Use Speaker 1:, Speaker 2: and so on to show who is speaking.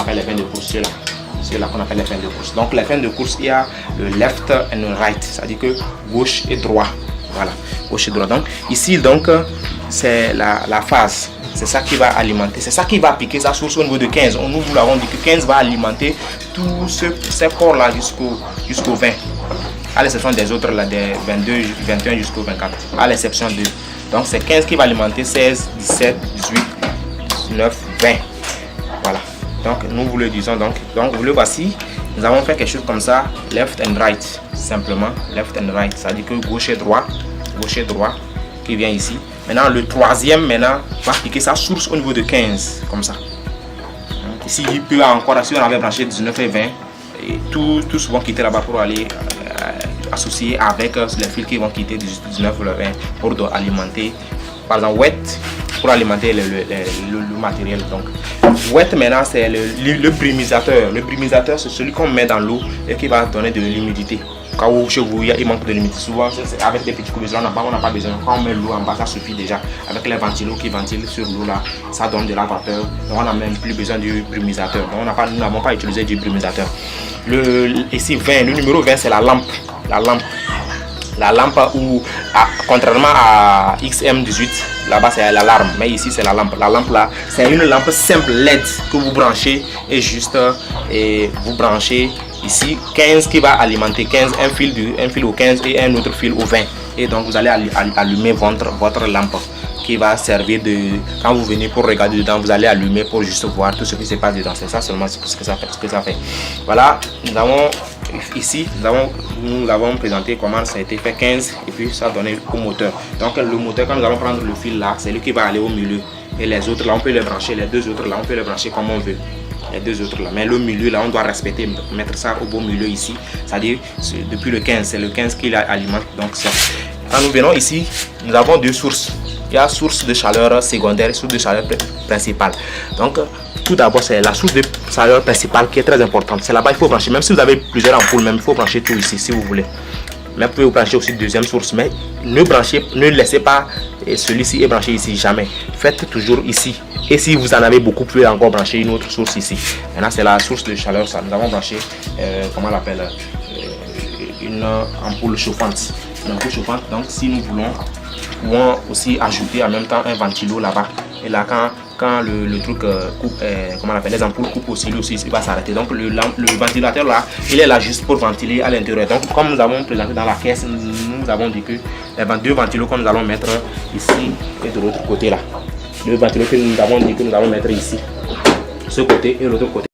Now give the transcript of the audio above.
Speaker 1: appelle les fins de course, ceux-là qu'on appelle les fins de course. Donc les fins de course, il y a le left and right, c'est-à-dire que gauche et droit. Voilà, gauche et droit. Donc ici, donc c'est la phase. C'est ça qui va alimenter, c'est ça qui va piquer sa source au niveau de 15. Nous vous l'avons dit que 15 va alimenter tous ces corps-là jusqu'au 20. À l'exception des autres, là, des 22, 21 jusqu'au 24. À l'exception de. Donc c'est 15 qui va alimenter 16, 17, 18, 19, 20. Voilà. Donc nous vous le disons. Donc vous le voici. Nous avons fait quelque chose comme ça, left and right. Simplement, left and right. C'est-à-dire que gauche et droit qui vient ici. Maintenant, le troisième va piquer sa source au niveau de 15, comme ça. Ici, il peut encore, si on avait branché 19 et 20, et tous vont quitter là-bas pour aller associer avec les fils qui vont quitter 19 ou le 20 pour alimenter, par exemple, wet, pour alimenter le matériel. Donc, wet maintenant, c'est le brumisateur. Le brumisateur, c'est celui qu'on met dans l'eau et qui va donner de l'humidité. Quand chez vous, il manque de l'humidité. Souvent, avec des petits couverts, on n'a pas besoin. Quand on met l'eau en bas, ça suffit déjà. Avec les ventilos qui ventilent sur l'eau, là, ça donne de la vapeur. Donc, on n'a même plus besoin du brumisateur. Donc, nous n'avons pas utilisé du brumisateur. Ici, 20, le numéro 20, c'est la lampe. La lampe où, contrairement à XM18, là-bas c'est l'alarme, mais ici c'est la lampe. La lampe là, c'est une lampe simple LED que vous branchez et juste vous branchez ici 15 qui va alimenter 15, un fil au 15 et un autre fil au 20. Et donc vous allez allumer votre lampe qui va servir de, quand vous venez pour regarder dedans, vous allez allumer pour juste voir tout ce qui se passe dedans. C'est ça seulement ce que ça fait. Voilà, nous avons ici, nous avons présenté comment ça a été fait 15 et puis ça a donné au moteur. Donc le moteur, quand nous allons prendre le fil là, c'est lui qui va aller au milieu. Et les autres là, on peut les brancher, les deux autres là, on peut les brancher comme on veut. Les deux autres là, mais le milieu là, on doit respecter, mettre ça au beau milieu ici. C'est-à-dire, depuis le 15, c'est le 15 qui alimente. Donc ça. Quand nous venons ici, nous avons deux sources. Il y a source de chaleur secondaire et source de chaleur principale. Donc, tout d'abord, c'est la source de chaleur principale qui est très importante. C'est là-bas, il faut brancher. Même si vous avez plusieurs ampoules, même il faut brancher tout ici si vous voulez. Mais vous pouvez vous brancher aussi deuxième source. Mais ne laissez pas celui-ci est branché ici, jamais. Faites toujours ici. Et si vous en avez beaucoup, vous pouvez encore brancher une autre source ici. Maintenant, c'est la source de chaleur. Ça. Nous avons branché, comment on l'appelle, une ampoule chauffante. Une ampoule chauffante. Donc, si nous voulons, nous pouvons aussi ajouter en même temps un ventilo là-bas. Et là, quand le truc coupe, comment on appelle, les ampoules coupent aussi, lui aussi, il va s'arrêter. Donc le ventilateur là, il est là juste pour ventiler à l'intérieur. Donc comme nous avons présenté dans la caisse, nous avons dit que les deux ventilos que nous allons mettre ici et de l'autre côté là. Le ventilo que nous avons dit que nous allons mettre ici, ce côté et l'autre côté.